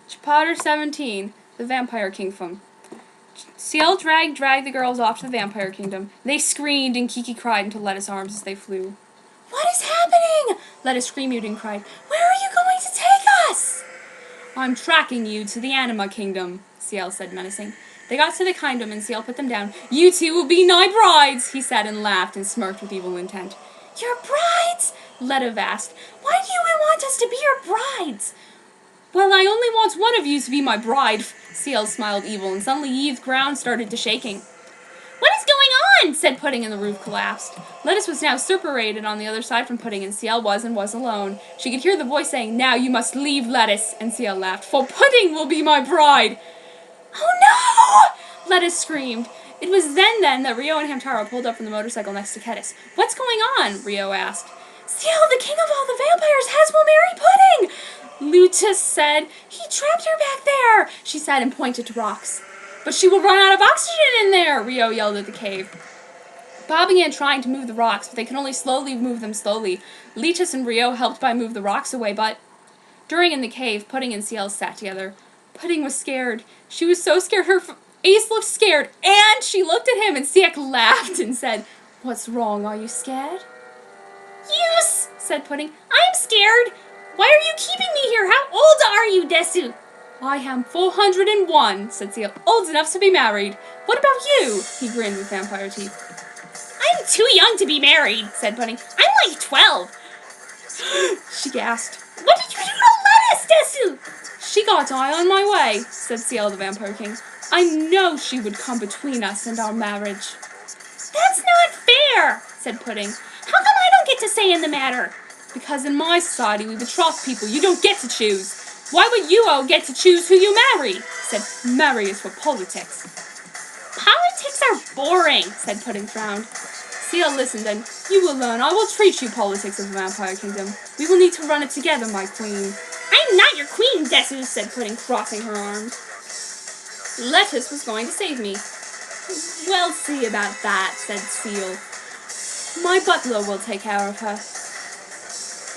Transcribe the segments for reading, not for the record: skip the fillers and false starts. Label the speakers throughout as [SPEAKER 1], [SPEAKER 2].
[SPEAKER 1] Chapter 17, The Vampire Kingdom. Ciel dragged the girls off to the Vampire Kingdom. They screamed and Kiki cried into Lettuce's arms as they flew.
[SPEAKER 2] What is happening?
[SPEAKER 1] Lettuce screamed and cried.
[SPEAKER 2] Where are you going to take us?
[SPEAKER 1] I'm tracking you to the Anima Kingdom, Ciel said, menacing. They got to the kingdom and Ciel put them down. You two will be my brides, he said, and laughed and smirked with evil intent.
[SPEAKER 2] Your brides?
[SPEAKER 1] Lettuce asked.
[SPEAKER 2] Why do you want us to be your brides?
[SPEAKER 1] Well, I only want one of you to be my bride. Ciel smiled evil, and suddenly Eve's ground started to shaking.
[SPEAKER 2] What is going on?
[SPEAKER 1] Said Pudding, and the roof collapsed. Lettuce was now separated on the other side from Pudding, and Ciel was alone. She could hear the voice saying, "Now you must leave, Lettuce," and Ciel laughed, "For Pudding will be my bride."
[SPEAKER 2] Oh no!
[SPEAKER 1] Lettuce screamed. It was then that Rio and Hamtaro pulled up from the motorcycle next to Kedis. What's going on? Rio asked.
[SPEAKER 2] Ciel, the king of all the vampires, will marry Pudding!
[SPEAKER 1] Lutus said.
[SPEAKER 2] He trapped her back there,
[SPEAKER 1] she said and pointed to rocks. But she will run out of oxygen in there, Rio yelled at the cave. Bob began trying to move the rocks, but they could only slowly move them slowly. Lutus and Rio helped by move the rocks away, but... During in the cave, Pudding and Ciel sat together. Pudding was scared. She was so scared her face looked scared, and she looked at him, and Ciel laughed and said, "What's wrong? Are you scared?"
[SPEAKER 2] "Yes," said Pudding. "I'm scared. Why are you keeping me here? How old are you, Desu?"
[SPEAKER 1] "I am 401, said Ciel. "Old enough to be married. What about you?" He grinned with vampire teeth.
[SPEAKER 2] "I'm too young to be married," said Pudding. "I'm like 12.
[SPEAKER 1] She gasped.
[SPEAKER 2] "What did you do to Lettuce, Desu?"
[SPEAKER 1] "She got I on my way," said Ciel the Vampire King. "I know she would come between us and our marriage."
[SPEAKER 2] "That's not fair," said Pudding. "How come I don't get to say in the matter?"
[SPEAKER 1] "Because in my society we betroth people. You don't get to choose. Why would you all get to choose who you marry?" said marry is for politics.
[SPEAKER 2] "Politics are boring," said Pudding frowned.
[SPEAKER 1] Ciel listened, and you will learn. I will teach you politics of the Vampire Kingdom. We will need to run it together, my queen.
[SPEAKER 2] "I'm not your queen, Desu," said Pudding,
[SPEAKER 1] crossing her arms. Lettuce was going to save me. We'll see about that, said Ciel. My butler will take care of her.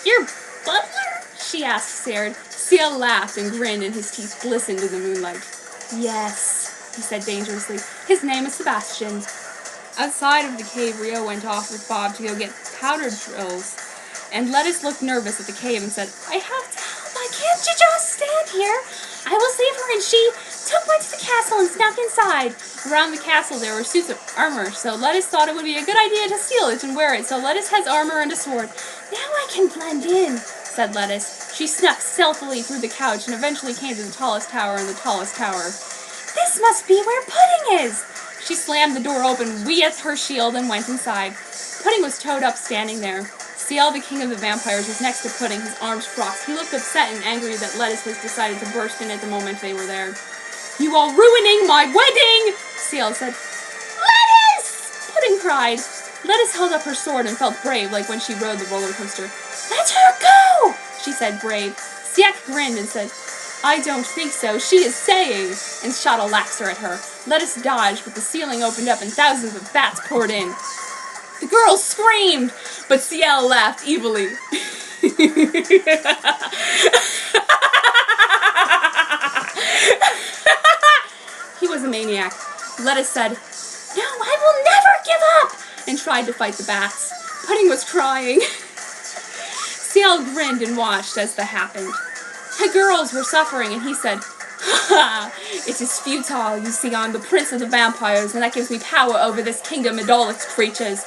[SPEAKER 2] Your butler?
[SPEAKER 1] She asked, scared. Ciel laughed and grinned, and his teeth glistened in the moonlight. Yes, he said dangerously. His name is Sebastian. Outside of the cave, Rio went off with Bob to go get powder drills. And Lettuce looked nervous at the cave and said, I have to help. I can't just stand here. I will save her. And she took one to the castle and snuck inside. Around the castle there were suits of armor, so Lettuce thought it would be a good idea to steal it and wear it. So Lettuce has armor and a sword. Now I can blend in, said Lettuce. She snuck stealthily through the couch and eventually came to the tallest tower in the tallest tower. This must be where Pudding is. She slammed the door open, with her shield, and went inside. Pudding was toed up, standing there. Ciel, the king of the vampires, was next to Pudding, his arms crossed. He looked upset and angry that Lettuce has decided to burst in at the moment they were there. You are ruining my wedding, Ciel said. Lettuce! Pudding cried. Lettuce held up her sword and felt brave, like when she rode the roller coaster. Let her go, she said, brave. Ciel grinned and said, I don't think so. She is saying, and shot a laxer at her. Lettuce dodged, but the ceiling opened up and thousands of bats poured in. The girls screamed, but Ciel laughed evilly. He was a maniac. Lettuce said, No, I will never give up, and tried to fight the bats. Pudding was crying. Ciel grinned and watched as that happened. The girls were suffering, and he said, Ha! It is futile. You see, I'm the prince of the vampires, and that gives me power over this kingdom and all its creatures.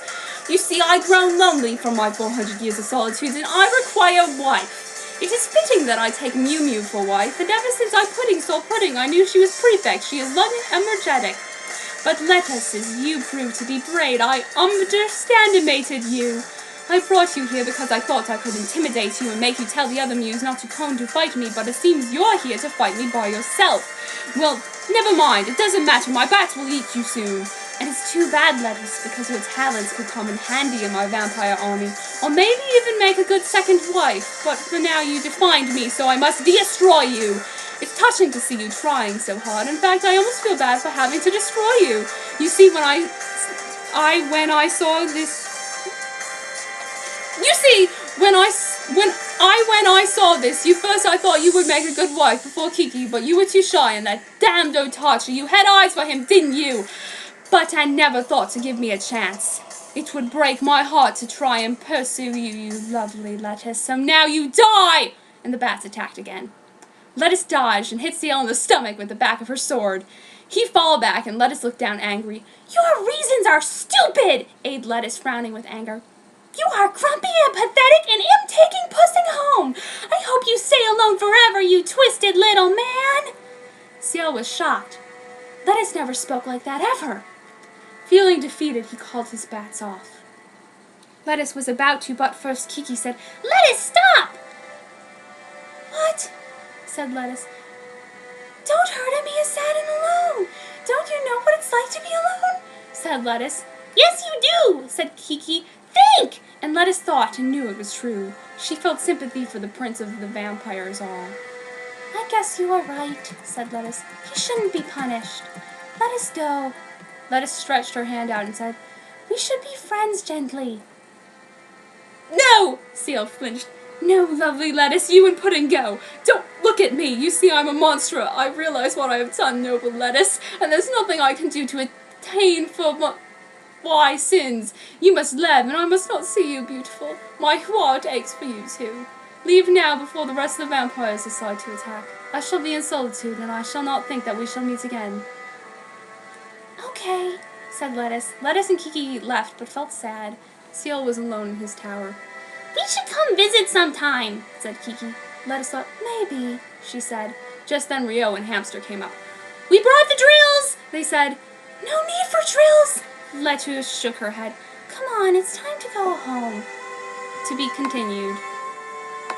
[SPEAKER 1] You see, I've grown lonely from my 400 years of solitude, and I require a wife. It is fitting that I take Mew Mew for wife, and ever since I saw Pudding, I knew she was prefect. She is loving and energetic. But Lettuce, as you proved to be brave, I underestimated you. I brought you here because I thought I could intimidate you and make you tell the other Mews not to come to fight me, but it seems you're here to fight me by yourself. Well, never mind, it doesn't matter, my bats will eat you soon. And it's too bad, Lettuce, because your talents could come in handy in my vampire army, or maybe even make a good second wife, but for now you defied me, so I must destroy you. It's touching to see you trying so hard. In fact, I almost feel bad for having to destroy you. You see, when I saw this... You see, when I When I saw this, I thought you would make a good wife before Kiki, but you were too shy, and that damned Otachi, you had eyes for him, didn't you? But I never thought to give me a chance. It would break my heart to try and pursue you, you lovely lettuce, so now you die! And the bats attacked again. Lettuce dodged and hit Ciel in the stomach with the back of her sword. He fell back, and Lettuce looked down angry.
[SPEAKER 2] Your reasons are stupid,
[SPEAKER 1] aid Lettuce, frowning with anger.
[SPEAKER 2] You are grumpy and pathetic and am taking pussing home. I hope you stay alone forever, you twisted little man.
[SPEAKER 1] Ciel was shocked. Lettuce never spoke like that, ever. Feeling defeated, he called his bats off. Lettuce was about to, but first Kiki said,
[SPEAKER 2] Lettuce, stop!
[SPEAKER 1] What? Said Lettuce.
[SPEAKER 2] Don't hurt him, he is sad and alone. Don't you know what it's like to be alone?
[SPEAKER 1] Said Lettuce.
[SPEAKER 2] Yes, you do, said Kiki. Think!
[SPEAKER 1] And Lettuce thought and knew it was true. She felt sympathy for the prince of the vampires all.
[SPEAKER 2] I guess you are right, said Lettuce. He shouldn't be punished. Let us go.
[SPEAKER 1] Lettuce stretched her hand out and said,
[SPEAKER 2] We should be friends gently.
[SPEAKER 1] No! Ciel flinched. No, lovely Lettuce, you and Pudding go. Don't look at me. You see I'm a monster. I realize what I have done, noble Lettuce, and there's nothing I can do to attain for my sins. You must live, and I must not see you beautiful. My heart aches for you too. Leave now before the rest of the vampires decide to attack. I shall be in solitude, and I shall not think that we shall meet again.
[SPEAKER 2] Okay,
[SPEAKER 1] said Lettuce. Lettuce and Kiki left, but felt sad. Ciel was alone in his tower.
[SPEAKER 2] We should come visit sometime, said Kiki.
[SPEAKER 1] Lettuce thought, maybe, she said. Just then Rio and Hamster came up.
[SPEAKER 2] We brought the drills,
[SPEAKER 1] they said.
[SPEAKER 2] No need for drills.
[SPEAKER 1] Lettuce shook her head.
[SPEAKER 2] Come on, it's time to go home.
[SPEAKER 1] To be continued.